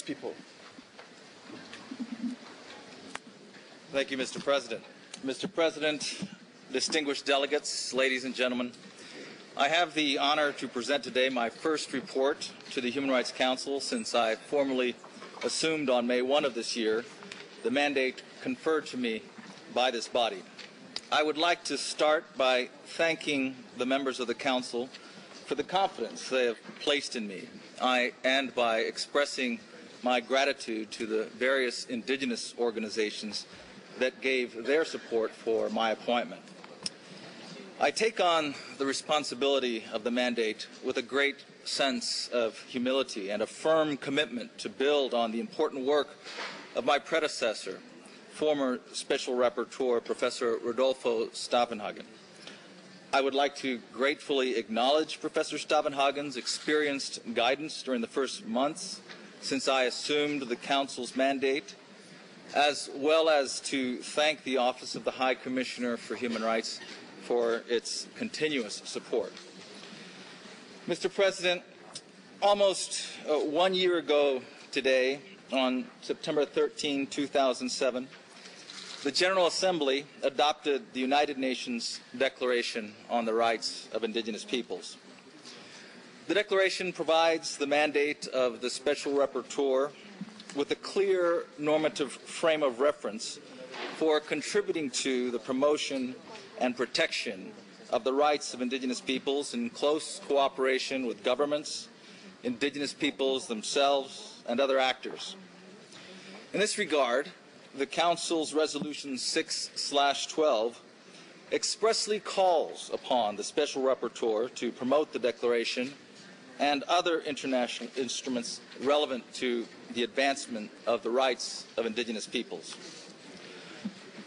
people. Thank you, Mr. President. Mr. President, distinguished delegates, ladies and gentlemen, I have the honor to present today my first report to the Human Rights Council since I formally assumed on May 1 of this year the mandate conferred to me by this body. I would like to start by thanking the members of the Council for the confidence they have placed in me, and by expressing my gratitude to the various indigenous organizations that gave their support for my appointment. I take on the responsibility of the mandate with a great sense of humility and a firm commitment to build on the important work of my predecessor, former Special Rapporteur, Professor Rodolfo Stavenhagen. I would like to gratefully acknowledge Professor Stavenhagen's experienced guidance during the first months since I assumed the Council's mandate, as well as to thank the Office of the High Commissioner for Human Rights for its continuous support. Mr. President, almost 1 year ago today, on September 13, 2007, the General Assembly adopted the United Nations Declaration on the Rights of Indigenous Peoples. The Declaration provides the mandate of the Special Rapporteur with a clear normative frame of reference for contributing to the promotion and protection of the rights of indigenous peoples in close cooperation with governments, indigenous peoples themselves, and other actors. In this regard, the Council's Resolution 6/12 expressly calls upon the Special Rapporteur to promote the Declaration and other international instruments relevant to the advancement of the rights of indigenous peoples.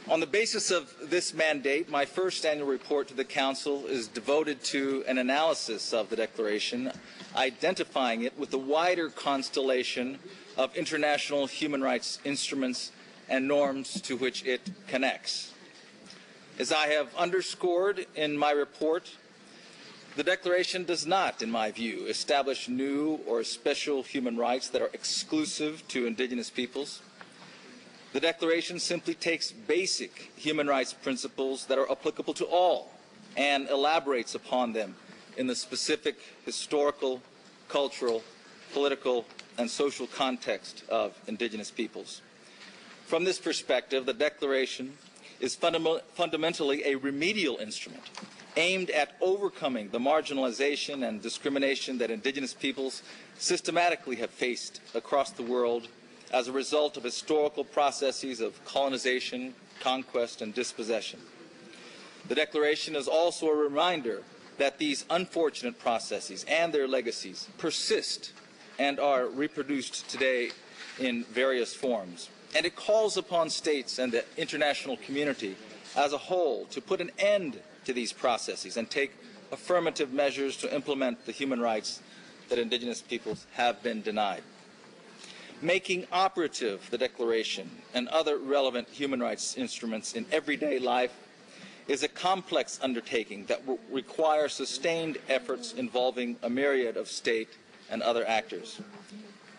On the basis of this mandate, my first annual report to the Council is devoted to an analysis of the Declaration, identifying it with the wider constellation of international human rights instruments and norms to which it connects. As I have underscored in my report, the Declaration does not, in my view, establish new or special human rights that are exclusive to indigenous peoples. The Declaration simply takes basic human rights principles that are applicable to all and elaborates upon them in the specific historical, cultural, political, and social context of indigenous peoples. From this perspective, the Declaration is fundamentally a remedial instrument aimed at overcoming the marginalization and discrimination that indigenous peoples systematically have faced across the world as a result of historical processes of colonization, conquest, and dispossession. The Declaration is also a reminder that these unfortunate processes and their legacies persist and are reproduced today in various forms. And it calls upon states and the international community as a whole to put an end to these processes and take affirmative measures to implement the human rights that indigenous peoples have been denied. Making operative the Declaration and other relevant human rights instruments in everyday life is a complex undertaking that will require sustained efforts involving a myriad of state and other actors.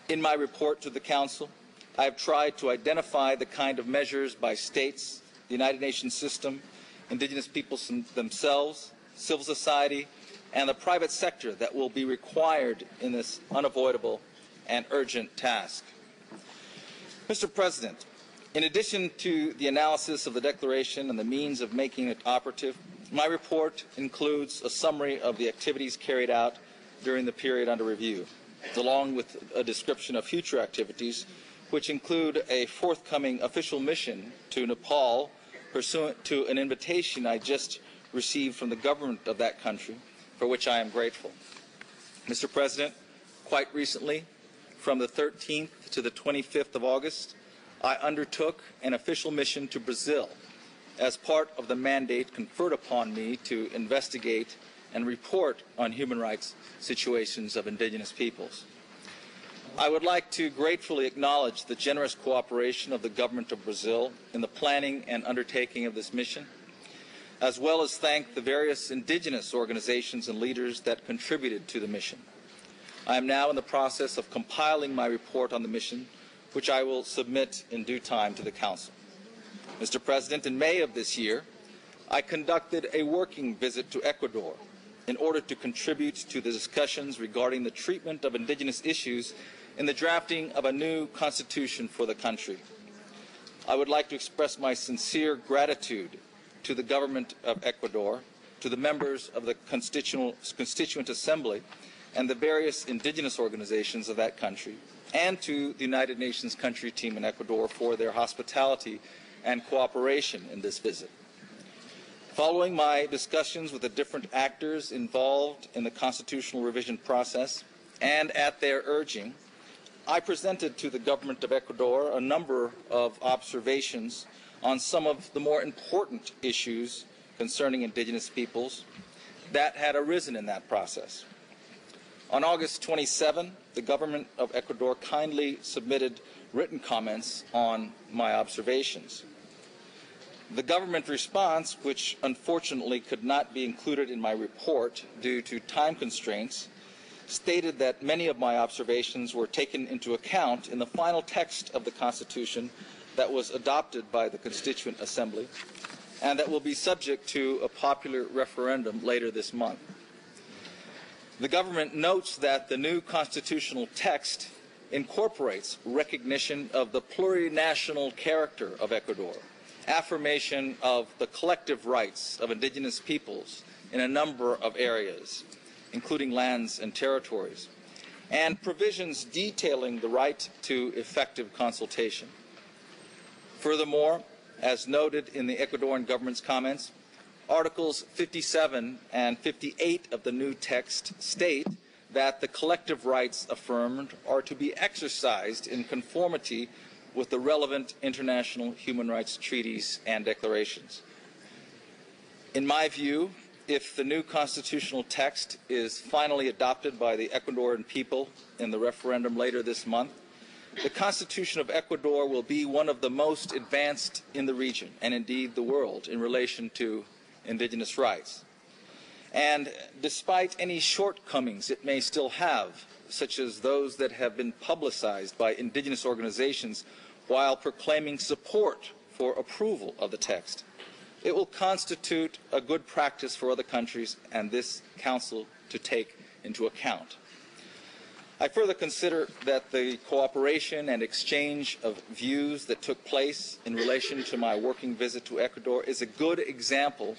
In my report to the Council, I have tried to identify the kind of measures by states, the United Nations system, indigenous peoples themselves, civil society, and the private sector that will be required in this unavoidable and urgent task. Mr. President, in addition to the analysis of the Declaration and the means of making it operative, my report includes a summary of the activities carried out during the period under review, along with a description of future activities, which include a forthcoming official mission to Nepal pursuant to an invitation I just received from the government of that country, for which I am grateful. Mr. President, quite recently, from the 13th to the 25th of August, I undertook an official mission to Brazil as part of the mandate conferred upon me to investigate and report on human rights situations of indigenous peoples. I would like to gratefully acknowledge the generous cooperation of the government of Brazil in the planning and undertaking of this mission, as well as thank the various indigenous organizations and leaders that contributed to the mission. I am now in the process of compiling my report on the mission, which I will submit in due time to the Council. Mr. President, in May of this year, I conducted a working visit to Ecuador in order to contribute to the discussions regarding the treatment of indigenous issues in the drafting of a new constitution for the country. I would like to express my sincere gratitude to the government of Ecuador, to the members of the Constituent Assembly, and the various indigenous organizations of that country, and to the United Nations country team in Ecuador for their hospitality and cooperation in this visit. Following my discussions with the different actors involved in the constitutional revision process, and at their urging, I presented to the government of Ecuador a number of observations on some of the more important issues concerning indigenous peoples that had arisen in that process. On August 27, the government of Ecuador kindly submitted written comments on my observations. The government response, which unfortunately could not be included in my report due to time constraints, stated that many of my observations were taken into account in the final text of the Constitution that was adopted by the Constituent Assembly and that will be subject to a popular referendum later this month. The government notes that the new constitutional text incorporates recognition of the plurinational character of Ecuador, affirmation of the collective rights of indigenous peoples in a number of areas, including lands and territories, and provisions detailing the right to effective consultation. Furthermore, as noted in the Ecuadorian government's comments, Articles 57 and 58 of the new text state that the collective rights affirmed are to be exercised in conformity with the relevant international human rights treaties and declarations. In my view, if the new constitutional text is finally adopted by the Ecuadorian people in the referendum later this month, the Constitution of Ecuador will be one of the most advanced in the region, and indeed the world, in relation to indigenous rights. And despite any shortcomings it may still have, such as those that have been publicized by indigenous organizations while proclaiming support for approval of the text, it will constitute a good practice for other countries and this Council to take into account. I further consider that the cooperation and exchange of views that took place in relation to my working visit to Ecuador is a good example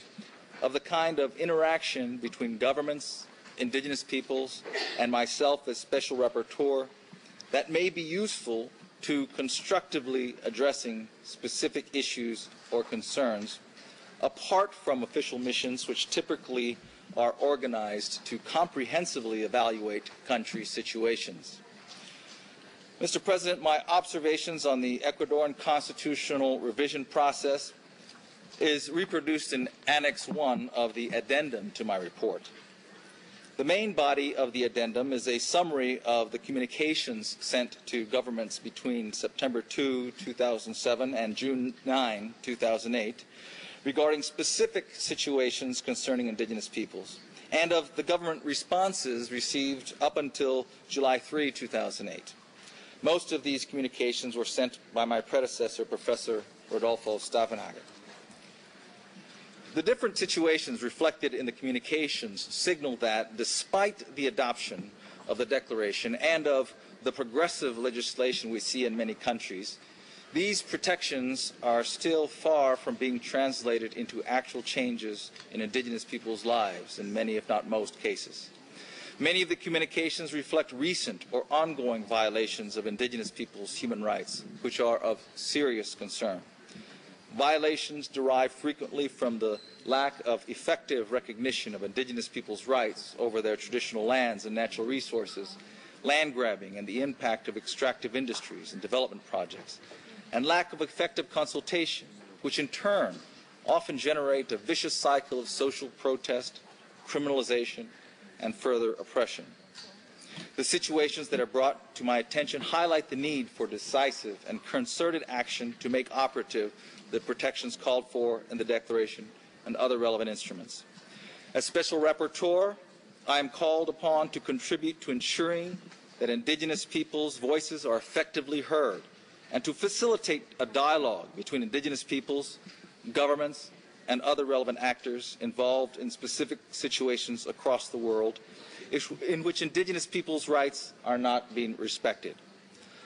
of the kind of interaction between governments, indigenous peoples, and myself as Special Rapporteur that may be useful to constructively addressing specific issues or concerns, apart from official missions which typically are organized to comprehensively evaluate country situations. Mr. President, my observations on the Ecuadorian constitutional revision process is reproduced in Annex 1 of the addendum to my report. The main body of the addendum is a summary of the communications sent to governments between September 2, 2007 and June 9, 2008, regarding specific situations concerning indigenous peoples, and of the government responses received up until July 3, 2008. Most of these communications were sent by my predecessor, Professor Rodolfo Stavenhagen. The different situations reflected in the communications signal that, despite the adoption of the Declaration and of the progressive legislation we see in many countries, these protections are still far from being translated into actual changes in indigenous people's lives in many, if not most, cases. Many of the communications reflect recent or ongoing violations of indigenous people's human rights, which are of serious concern. Violations derive frequently from the lack of effective recognition of indigenous people's rights over their traditional lands and natural resources, land grabbing and the impact of extractive industries and development projects, and lack of effective consultation, which in turn often generate a vicious cycle of social protest, criminalization, and further oppression. The situations that are brought to my attention highlight the need for decisive and concerted action to make operative the protections called for in the Declaration and other relevant instruments. As Special Rapporteur, I am called upon to contribute to ensuring that Indigenous peoples' voices are effectively heard and to facilitate a dialogue between Indigenous peoples, governments, and other relevant actors involved in specific situations across the world in which Indigenous peoples' rights are not being respected.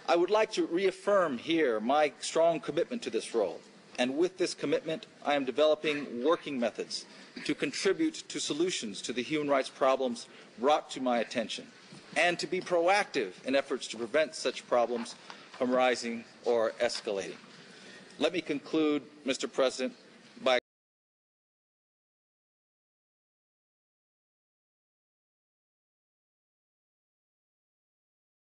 I would like to reaffirm here my strong commitment to this role, and with this commitment, I am developing working methods to contribute to solutions to the human rights problems brought to my attention, and to be proactive in efforts to prevent such problems from rising or escalating. Let me conclude, Mr. President,